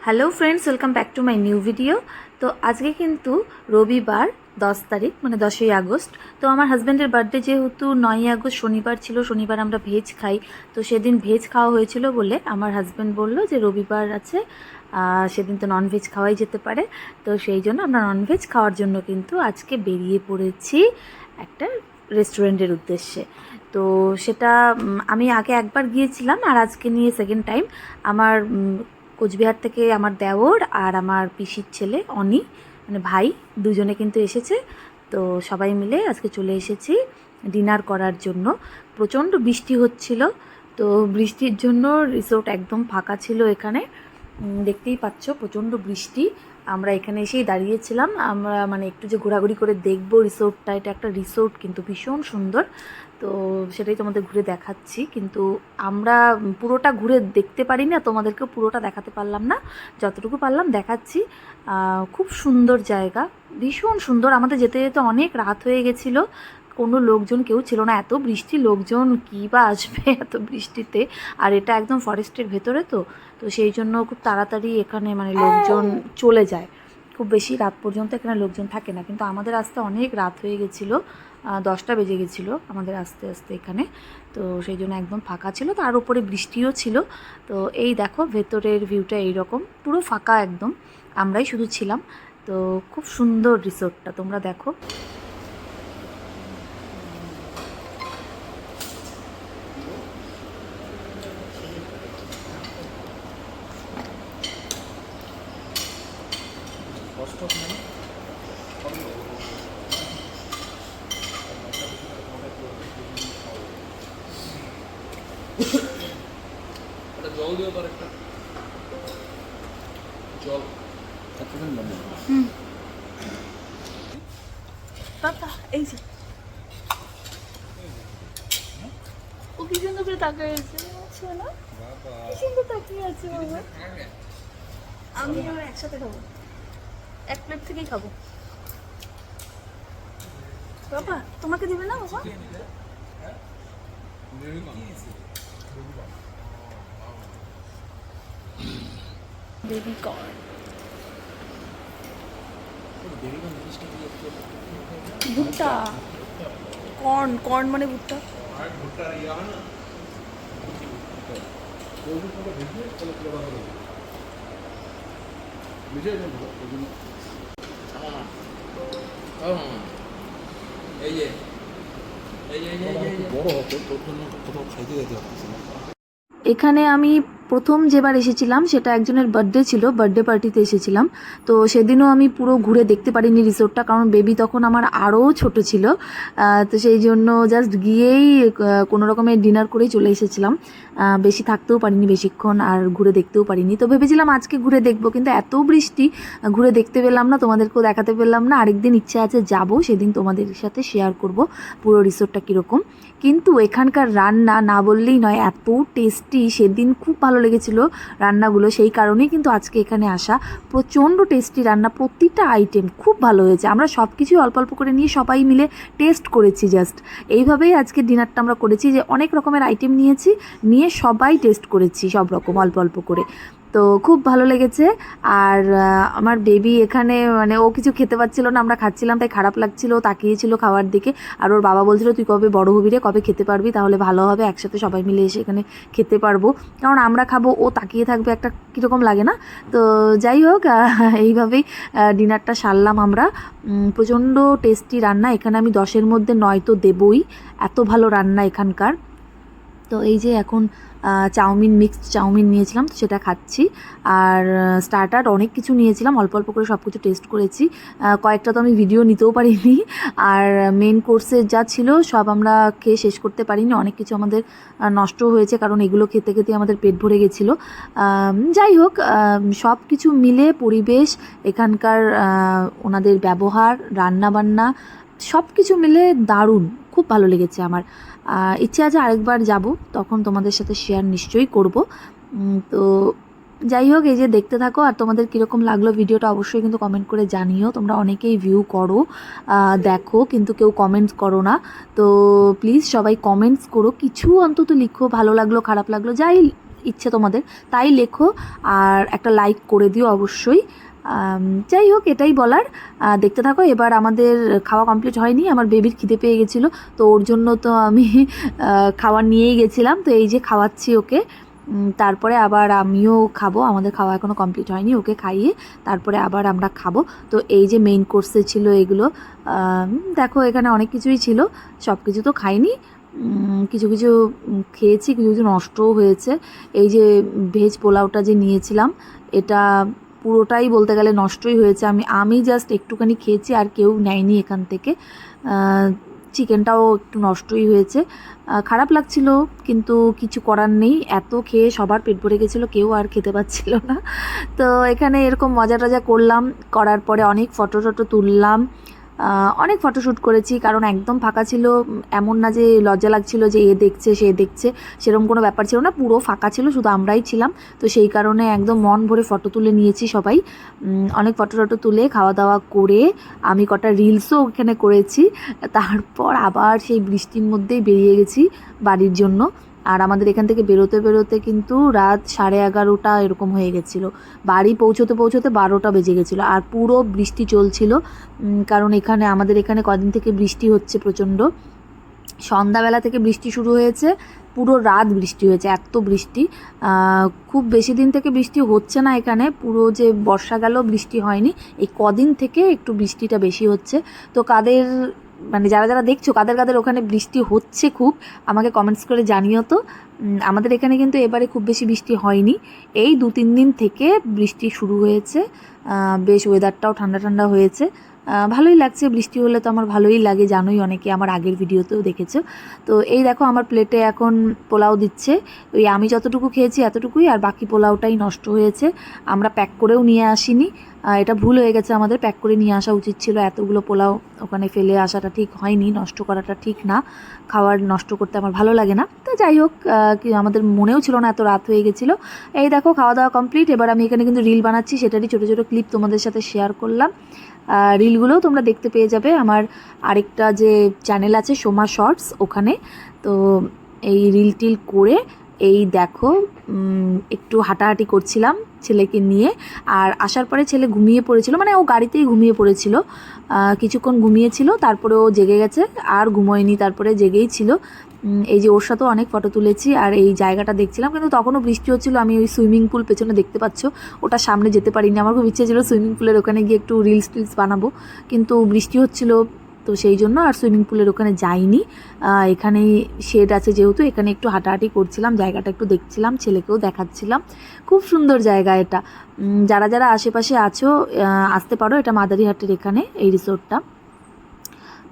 Hello friends, welcome back to my new video. তো আজকে কিন্তু রবিবার 10 তারিখ, মানে 10ই আগস্ট। তো আমার হাজব্যান্ডের বার্থডে যেহেতু 9ই আগস্ট শনিবার ছিল, শনিবার আমরা ভেজ খাই, তো সেদিন ভেজ খাওয়া হয়েছিল বলে আমার হাজব্যান্ড বলল যে রবিবার আছে, সেদিন তো ননভেজ খাওয়াই যেতে পারে। তো সেই জন্য আমরা ননভেজ খাওয়ার জন্য কিন্তু আজকে বেরিয়ে পড়েছি একটা রেস্টুরেন্টের উদ্দেশ্যে। তো সেটা আমি আগে একবার গিয়েছিলাম, আর আজকে নিয়ে সেকেন্ড টাইম। আমার কোচবিহার থেকে আমার দেওর আর আমার পিসির ছেলে অনি, মানে ভাই, দুজনে কিন্তু এসেছে। তো সবাই মিলে আজকে চলে এসেছি ডিনার করার জন্য। প্রচণ্ড বৃষ্টি হচ্ছিল, তো বৃষ্টির জন্য রিসোর্ট একদম ফাঁকা ছিল। এখানে দেখতেই পাচ্ছ প্রচণ্ড বৃষ্টি। আমরা এখানে এসেই দাঁড়িয়েছিলাম, আমরা মানে একটু যে ঘোরাঘুরি করে দেখবো রিসোর্টটা। এটা একটা রিসোর্ট কিন্তু ভীষণ সুন্দর, তো সেটাই তোমাদের ঘুরে দেখাচ্ছি। কিন্তু আমরা পুরোটা ঘুরে দেখতে পারি না, তোমাদেরকেও পুরোটা দেখাতে পারলাম না, যতটুকু পারলাম দেখাচ্ছি। খুব সুন্দর জায়গা, ভীষণ সুন্দর। আমাদের যেতে যেতে অনেক রাত হয়ে গেছিলো, কোনো লোকজন কেউ ছিল না। এত বৃষ্টি, লোকজন কী বা আসবে এত বৃষ্টিতে। আর এটা একদম ফরেস্টের ভেতরে, তো তো সেই জন্য খুব তাড়াতাড়ি এখানে মানে লোকজন চলে যায়, খুব বেশি রাত পর্যন্ত এখানে লোকজন থাকে না। কিন্তু আমাদের আসতে অনেক রাত হয়ে গেছিলো, 10টা বেজে গেছিলো আমাদের আস্তে আস্তে এখানে। তো সেই জন্য একদম ফাঁকা ছিল, তার উপরে বৃষ্টিও ছিল। তো এই দেখো ভেতরের ভিউটা এইরকম, পুরো ফাঁকা একদম, আমরাই শুধু ছিলাম। তো খুব সুন্দর রিসোর্টটা, তোমরা দেখো। জল দিও, তার একটা জল। বাবা এই যে ও কি সুন্দর করে তাকিয়ে আছে, শোনো কি সুন্দর তাকিয়ে আছে বাবা। আমি আর একসাথে খাবো, এক প্লেট থেকেই খাবো। বাবা তোমাকে দিবে না বাবা? বেবি কর্ন, ভুট্টা, কর্ন, কর্ন মানে ভুট্টা। এখানে আমি প্রথম যেবার এসেছিলাম সেটা একজনের বার্থডে ছিল, বার্থডে পার্টিতে এসেছিলাম। তো সেদিনও আমি পুরো ঘুরে দেখতে পারিনি রিসোর্টটা, কারণ বেবি তখন আমার আরও ছোট ছিল। তো সেই জন্য জাস্ট গিয়েই কোনো রকমের ডিনার করেই চলে এসেছিলাম, বেশি থাকতেও পারিনি বেশিক্ষণ, আর ঘুরে দেখতেও পারিনি। তো ভেবেছিলাম আজকে ঘুরে দেখবো, কিন্তু এত বৃষ্টি ঘুরে দেখতে পেলাম না, তোমাদেরকেও দেখাতে পেলাম না। আরেকদিন ইচ্ছা আছে যাব, সেদিন তোমাদের সাথে শেয়ার করব পুরো রিসোর্টটা কীরকম। কিন্তু এখানকার রান্না না বললেই নয়, এত টেস্টি। সেদিন খুব ভালো লেগেছিল রান্নাগুলো, সেই কারণেই কিন্তু আজকে এখানে আসা। প্রচণ্ড টেস্টি রান্না, প্রতিটা আইটেম খুব ভালো হয়েছে। আমরা সব কিছুই অল্প অল্প করে নিয়ে সবাই মিলে টেস্ট করেছি, জাস্ট এইভাবেই আজকে ডিনারটা আমরা করেছি, যে অনেক রকমের আইটেম নিয়েছি, নিয়ে সবাই টেস্ট করেছি সব রকম অল্প অল্প করে। তো খুব ভালো লেগেছে। আর আমার বেবি এখানে মানে ও কিছু খেতে পারছিল না, আমরা খাচ্ছিলাম তাই খারাপ লাগছিল, তাকিয়েছিল খাওয়ার দিকে। আর ওর বাবা বলছিল তুই কবে বড় হবি রে, কবে খেতে পারবি, তাহলে ভালো হবে, একসাথে সবাই মিলে এসে এখানে খেতে পারবো। কারণ আমরা খাবো, ও তাকিয়ে থাকবে, একটা কীরকম লাগে না? তো যাই হোক, এইভাবেই ডিনারটা সারলাম আমরা। প্রচণ্ড টেস্টি রান্না, এখানে আমি 10-এর মধ্যে 9 তো দেবই, এত ভালো রান্না এখানকার। তো এই যে এখন চাউমিন, মিক্সড চাউমিন নিয়েছিলাম, তো সেটা খাচ্ছি। আর স্টার্টার অনেক কিছু নিয়েছিলাম, অল্প অল্প করে সব কিছু টেস্ট করেছি। কয়েকটা তো আমি ভিডিও নিতেও পারিনি। আর মেন কোর্সে যা ছিল সব আমরা খেয়ে শেষ করতে পারিনি, অনেক কিছু আমাদের নষ্ট হয়েছে, কারণ এগুলো খেতে খেতে আমাদের পেট ভরে গেছিলো। যাই হোক, সব কিছু মিলে পরিবেশ, এখানকার ওনাদের ব্যবহার, রান্নাবান্না, সব কিছু মিলে দারুণ, খুব ভালো লেগেছে আমার। ইচ্ছে আছে আরেকবার যাব, তখন তোমাদের সাথে শেয়ার নিশ্চয়ই করব। তো যাই হোক, এই যে দেখতে থাকো, আর তোমাদের কীরকম লাগলো ভিডিওটা অবশ্যই কিন্তু কমেন্ট করে জানিও। তোমরা অনেকেই ভিউ করো, দেখো, কিন্তু কেউ কমেন্টস করো না। তো প্লিজ সবাই কমেন্টস করো, কিছু অন্তত লিখো, ভালো লাগলো খারাপ লাগলো যাই ইচ্ছে তোমাদের তাই লেখো, আর একটা লাইক করে দিও অবশ্যই। যাই হোক, এটাই বলার। দেখতে থাকো। এবার আমাদের খাওয়া কমপ্লিট হয়নি, আমার বেবির খিদে পেয়ে গেছিলো, তো ওর জন্য তো আমি খাবার নিয়েই গেছিলাম। তো এই যে খাওয়াচ্ছি ওকে, তারপরে আবার আমিও খাবো। আমাদের খাওয়া এখনও কমপ্লিট হয়নি, ওকে খাইয়ে তারপরে আবার আমরা খাবো। তো এই যে মেইন কোর্সে ছিল এগুলো, দেখো এখানে অনেক কিছুই ছিল, সব কিছু তো খাইনি, কিছু কিছু খেয়েছি, কিছু কিছু নষ্টও হয়েছে। এই যে ভেজ পোলাওটা যে নিয়েছিলাম, এটা পুরোটাই বলতে গেলে নষ্টই হয়েছে। আমি জাস্ট একটুখানি খেয়েছি, আর কেউ নেয়নি এখান থেকে। চিকেনটাও একটু নষ্টই হয়েছে, খারাপ লাগছিল, কিন্তু কিছু করার নেই। এত খেয়ে সবার পেট ভরে গেছিলো, কেউ আর খেতে পাচ্ছিল না। তো এখানে এরকম মজা টজা করলাম, করার পরে অনেক ফটো টটো তুললাম, অনেক ফটোশ্যুট করেছি, কারণ একদম ফাঁকা ছিল। এমন না যে লজ্জা লাগছিল যে এ দেখছে সে দেখছে, সেরকম কোনো ব্যাপার ছিল না, পুরো ফাঁকা ছিল, শুধু আমরাই ছিলাম। তো সেই কারণে একদম মন ভরে ফটো তুলে নিয়েছি সবাই। অনেক ফটো টটো তুলে খাওয়া দাওয়া করে আমি কটা রিলসও ওখানে করেছি। তারপর আবার সেই বৃষ্টির মধ্যেই বেরিয়ে গেছি বাড়ির জন্য। আর আমাদের এখান থেকে বেরোতে বেরোতে কিন্তু রাত 11:30 এরকম হয়ে গেছিলো। বাড়ি পৌঁছতে পৌঁছতে 12টা বেজে গেছিলো, আর পুরো বৃষ্টি চলছিল। কারণ আমাদের এখানে কদিন থেকে বৃষ্টি হচ্ছে প্রচণ্ড। সন্ধ্যাবেলা থেকে বৃষ্টি শুরু হয়েছে, পুরো রাত বৃষ্টি হয়েছে, এত বৃষ্টি। খুব বেশি দিন থেকে বৃষ্টি হচ্ছে না এখানে, পুরো যে বর্ষা গেল বৃষ্টি হয়নি, এই কদিন থেকে একটু বৃষ্টিটা বেশি হচ্ছে। তো যারা যারা দেখছো, কাদের ওখানে বৃষ্টি হচ্ছে খুব, আমাকে কমেন্টস করে জানিও তো। আমাদের এখানে কিন্তু এবারে খুব বেশি বৃষ্টি হয়নি, এই 2-3 দিন থেকে বৃষ্টি শুরু হয়েছে। বেশ ওয়েদারটাও ঠান্ডা ঠান্ডা হয়েছে, ভালোই লাগছে। বৃষ্টি হলে তো আমার ভালোই লাগে, জানোই, অনেকে আমার আগের ভিডিওতেও দেখেছো। তো এই দেখো আমার প্লেটে এখন পোলাও দিচ্ছে, ওই আমি যতটুকু খেয়েছি এতটুকুই, আর বাকি পোলাওটাই নষ্ট হয়েছে। আমরা প্যাক করেও নিয়ে আসিনি, এটা ভুল হয়ে গেছে, আমাদের প্যাক করে নিয়ে আসা উচিত ছিল। এতগুলো পোলাও ওখানে ফেলে আসাটা ঠিক হয়নি, নষ্ট করাটা ঠিক না, খাবার নষ্ট করতে আমার ভালো লাগে না। তো যাই হোক, আমাদের মনেও ছিল না, এত রাত হয়ে গেছিলো। এই দেখো খাওয়া দাওয়া কমপ্লিট, এবার আমি এখানে কিন্তু রিল বানাচ্ছি, সেটারই ছোটো ছোটো ক্লিপ তোমাদের সাথে শেয়ার করলাম। রিলগুলোও তোমরা দেখতে পেয়ে যাবে আমার আরেকটা যে চ্যানেল আছে, সোমা শর্টস, ওখানে। তো এই রিল টিল করে এই দেখো একটু হাঁটাহাঁটি করছিলাম ছেলেকে নিয়ে। আর আসার পরে ছেলে ঘুমিয়ে পড়েছিল, মানে ও গাড়িতেই ঘুমিয়ে পড়েছিল, কিছুক্ষণ ঘুমিয়েছিল, তারপরে ও জেগে গেছে, আর ঘুমোয়নি, তারপরে জেগেই ছিল। এই যে ওর সাথেও অনেক ফটো তুলেছি, আর এই জায়গাটা দেখছিলাম, কিন্তু তখনও বৃষ্টি হচ্ছিলো। আমি ওই সুইমিং পুল পেছনে দেখতে পাচ্ছ, ওটা সামনে যেতে পারিনি, আমার খুব ইচ্ছে ছিল সুইমিং পুলের ওখানে গিয়ে একটু রিলস টিলস বানাবো, কিন্তু বৃষ্টি হচ্ছিলো, তো সেই জন্য আর সুইমিং পুলের ওখানে যাইনি। এখানে শেড আছে যেহেতু, এখানে একটু হাঁটাহাঁটি করছিলাম, জায়গাটা একটু দেখছিলাম, ছেলেকেও দেখাচ্ছিলাম। খুব সুন্দর জায়গা এটা, যারা যারা আশেপাশে আছো আসতে পারো, এটা মাদারিহাটের এখানে এই রিসোর্টটা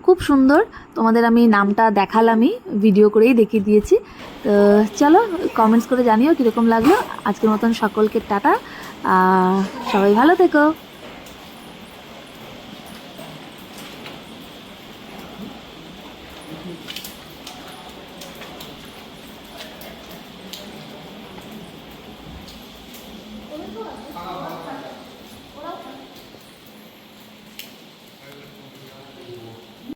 খুব সুন্দর। তোমাদের আমি নামটা দেখালামই, ভিডিও করেই দেখিয়ে দিয়েছি। তো চলো কমেন্টস করে জানিও কীরকম লাগলো। আজকের মতন সকলকে টাটা, সবাই ভালো থেকো।